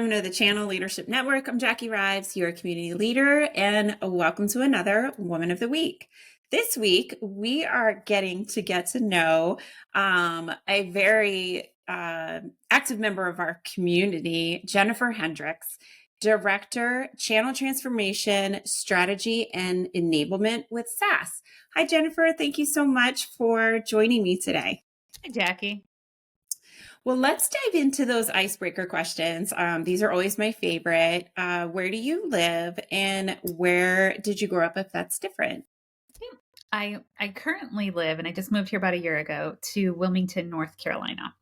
Women of the Channel Leadership Network. I'm Jackie Rives, your community leader, and welcome to another Woman of the Week. This week, we are getting to know a very active member of our community, Jenifer Hendrix, Director, Channel Transformation, Strategy, and Enablement with SAS. Hi, Jenifer. Thank you so much for joining me today. Hi, Jackie. Well, let's dive into those icebreaker questions. These are always my favorite. Where do you live and where did you grow up if that's different? I currently live, and I just moved here about a year ago, to Wilmington, North Carolina.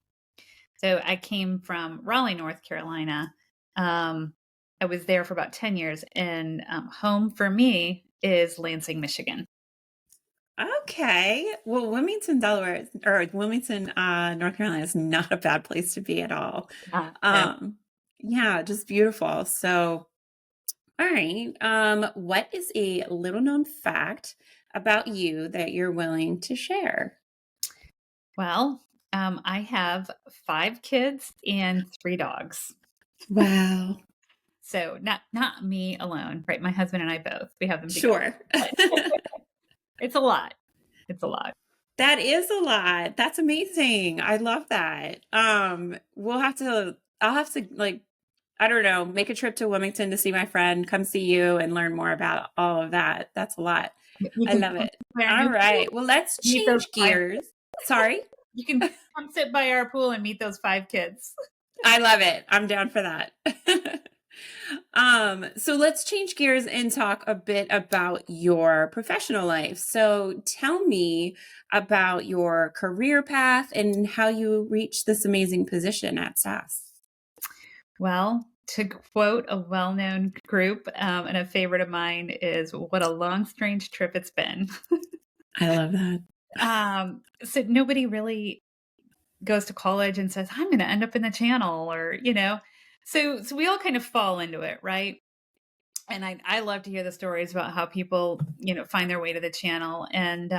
So I came from Raleigh, North Carolina. I was there for about 10 years, and home for me is Lansing, Michigan. Okay. Well, Wilmington, Delaware, or Wilmington, North Carolina is not a bad place to be at all. No. Yeah, just beautiful. So, all right. What is a little known fact about you that you're willing to share? Well, I have 5 kids and 3 dogs. Wow. So not me alone, right? My husband and I both. We have them Sure. together. It's a lot. It's a lot. That is a lot. That's amazing. I love that. I'll have to I don't know, make a trip to Wilmington to see my friend, come see you and learn more about all of that. That's a lot. You I can love come it. there and All meet right. Well, let's meet those change 5 gears. Sorry. You can come sit by our pool and meet those 5 kids. I love it. I'm down for that. So let's change gears and talk a bit about your professional life. So tell me about your career path and how you reached this amazing position at SAS. Well, to quote a well-known group, and a favorite of mine is, "What a long, strange trip it's been." I love that. So nobody really goes to college and says, "I'm gonna end up in the channel," or, so we all kind of fall into it, right? And I love to hear the stories about how people, find their way to the channel. And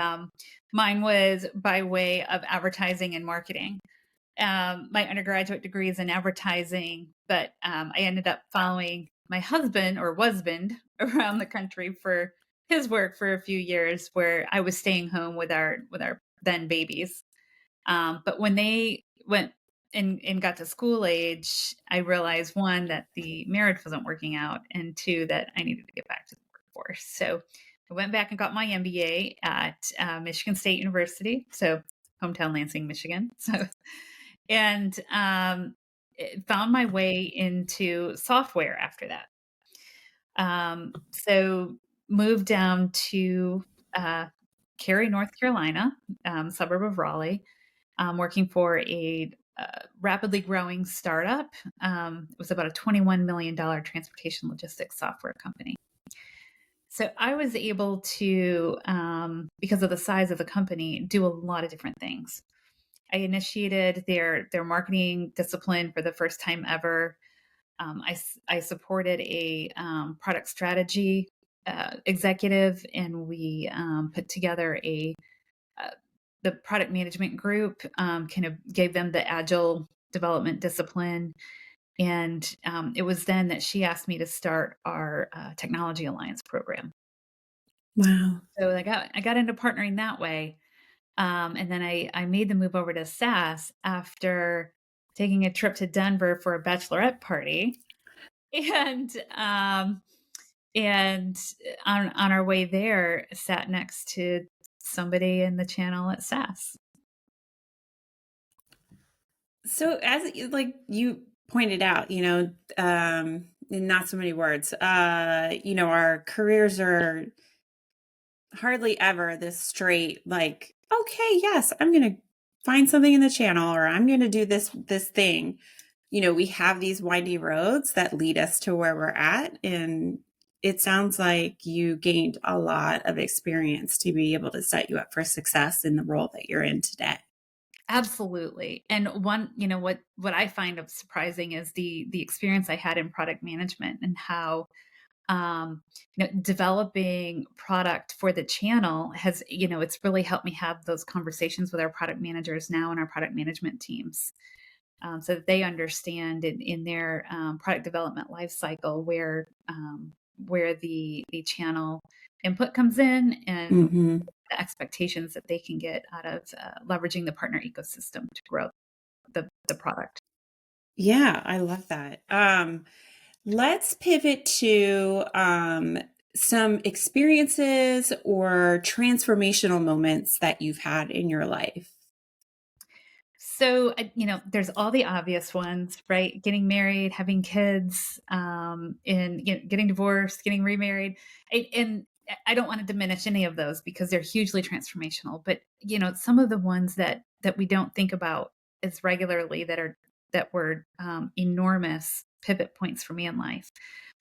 mine was by way of advertising and marketing. My undergraduate degree is in advertising, but I ended up following my husband around the country for his work for a few years, where I was staying home with our then babies. But when they went and got to school age, I realized, one, that the marriage wasn't working out, and 2, that I needed to get back to the workforce. So I went back and got my MBA at Michigan State University, so hometown Lansing, Michigan. So and found my way into software after that. So moved down to Cary, North Carolina, suburb of Raleigh, working for a rapidly growing startup. It was about a $21 million transportation logistics software company. So I was able to, because of the size of the company, do a lot of different things. I initiated their marketing discipline for the first time ever. I supported a product strategy executive, and we put together the product management group, kind of gave them the agile development discipline. And it was then that she asked me to start our Technology Alliance program. Wow. So I got into partnering that way. And then I made the move over to SAS after taking a trip to Denver for a bachelorette party. And on our way there, sat next to somebody in the channel at SAS. So as you pointed out, in not so many words, our careers are hardly ever this straight, like, okay, yes, I'm going to find something in the channel, or I'm going to do this thing. We have these windy roads that lead us to where we're at. And it sounds like you gained a lot of experience to be able to set you up for success in the role that you're in today. Absolutely. And one, what I find surprising is the experience I had in product management, and how developing product for the channel has, it's really helped me have those conversations with our product managers now and our product management teams. so that they understand in their product development life cycle where the channel input comes in and Mm-hmm. the expectations that they can get out of leveraging the partner ecosystem to grow the product. Yeah, I love that. Let's pivot to some experiences or transformational moments that you've had in your life. So, there's all the obvious ones, right? Getting married, having kids, and getting divorced, getting remarried. And I don't want to diminish any of those because they're hugely transformational. But some of the ones that we don't think about as regularly that were enormous pivot points for me in life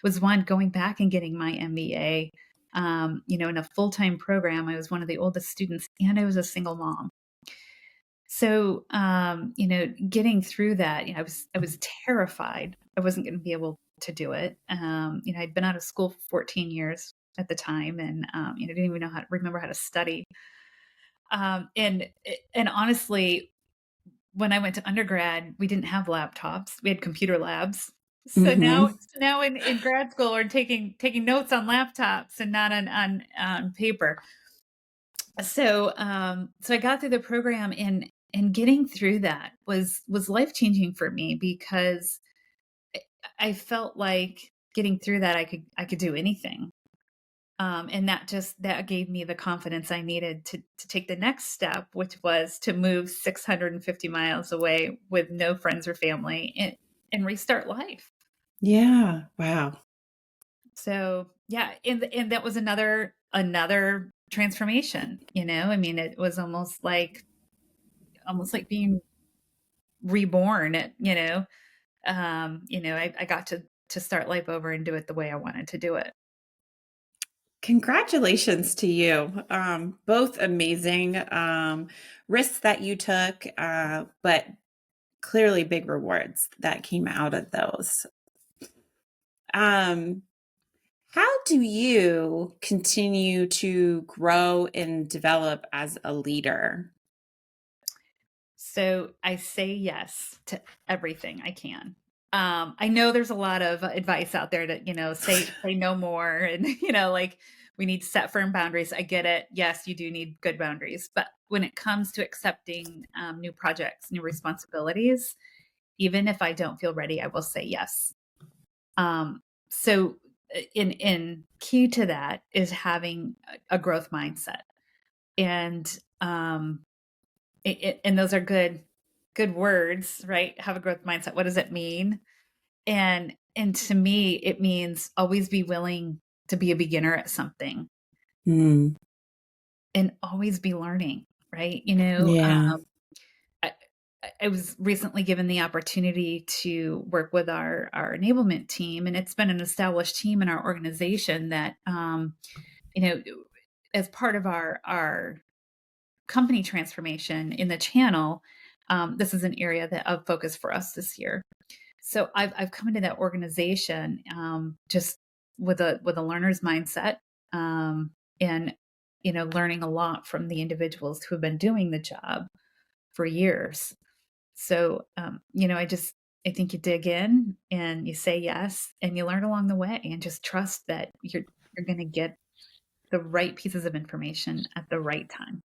was one going back and getting my MBA. In a full-time program, I was one of the oldest students, and I was a single mom. So, getting through that, I was terrified I wasn't going to be able to do it. I'd been out of school for 14 years at the time, and didn't even remember how to study. And honestly, when I went to undergrad, we didn't have laptops; we had computer labs. So now, Mm-hmm. in grad school, we're taking notes on laptops and not on paper. So I got through the program, and getting through that was life-changing for me because I I felt like getting through that I could do anything. And that gave me the confidence I needed to take the next step, which was to move 650 miles away with no friends or family and restart life. Yeah. Wow. So yeah, and that was another transformation. I mean, it was almost like being reborn. I got to start life over and do it the way I wanted to do it. Congratulations to you. Both amazing risks that you took, but clearly big rewards that came out of those. Um, how do you continue to grow and develop as a leader? So I say yes to everything I can. I know there's a lot of advice out there to, say no more and, like we need to set firm boundaries. I get it. Yes, you do need good boundaries. But when it comes to accepting new projects, new responsibilities, even if I don't feel ready, I will say yes. So in key to that is having a growth mindset. And and those are good words, right? Have a growth mindset. What does it mean? And to me, it means always be willing to be a beginner at something Mm, and always be learning, right? yeah. I, I was recently given the opportunity to work with our enablement team, and it's been an established team in our organization that, you know, as part of our company transformation in the channel, this is an area of focus for us this year. So I've come into that organization just with a learner's mindset, and learning a lot from the individuals who have been doing the job for years. So I think you dig in and you say yes and you learn along the way and just trust that you're going to get the right pieces of information at the right time.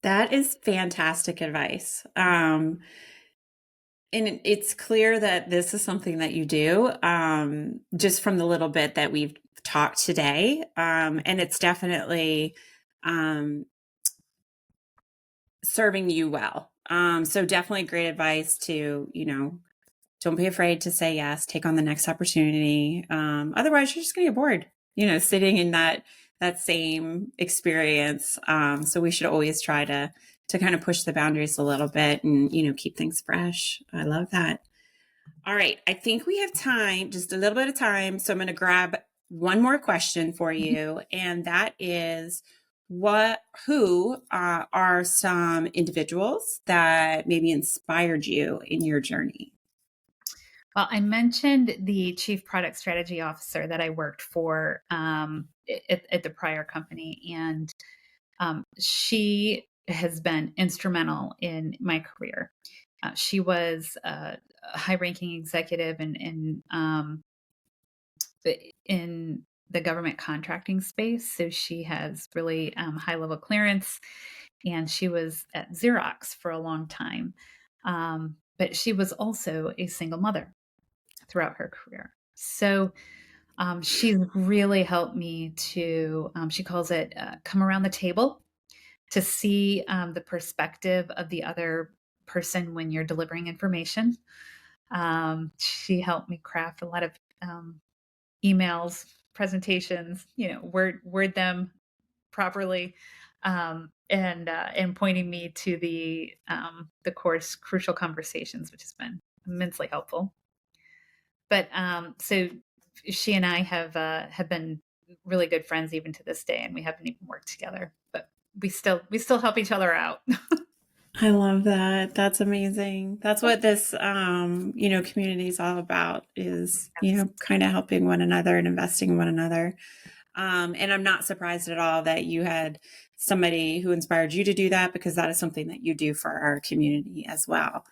That is fantastic advice. And it's clear that this is something that you do, just from the little bit that we've talked today. And it's definitely um, serving you well. So definitely great advice to, don't be afraid to say yes, take on the next opportunity. Otherwise you're just gonna get bored, sitting in that same experience. So we should always try to kind of push the boundaries a little bit and, keep things fresh. I love that. All right. I think we have time, just a little bit of time. So I'm going to grab one more question for you. And that is who are some individuals that maybe inspired you in your journey? Well, I mentioned the chief product strategy officer that I worked for at the prior company, and she has been instrumental in my career. She was a high-ranking executive in the government contracting space. So she has really high-level clearance, and she was at Xerox for a long time. But she was also a single mother throughout her career. So she's really helped me to, she calls it come around the table, to see the perspective of the other person when you're delivering information. She helped me craft a lot of emails, presentations, word them properly, and pointing me to the course Crucial Conversations, which has been immensely helpful. But so she and I have been really good friends even to this day, and we haven't even worked together, but we still help each other out. I love that. That's amazing. That's what this, community is all about, is, kind of helping one another and investing in one another. And I'm not surprised at all that you had somebody who inspired you to do that, because that is something that you do for our community as well.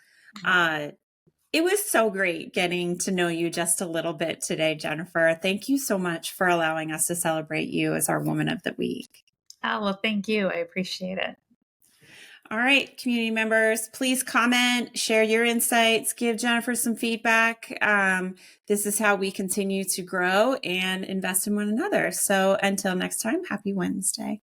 It was so great getting to know you just a little bit today, Jenifer. Thank you so much for allowing us to celebrate you as our Woman of the Week. Oh, well, thank you. I appreciate it. All right, community members, please comment, share your insights, give Jenifer some feedback. This is how we continue to grow and invest in one another. So until next time, happy Wednesday.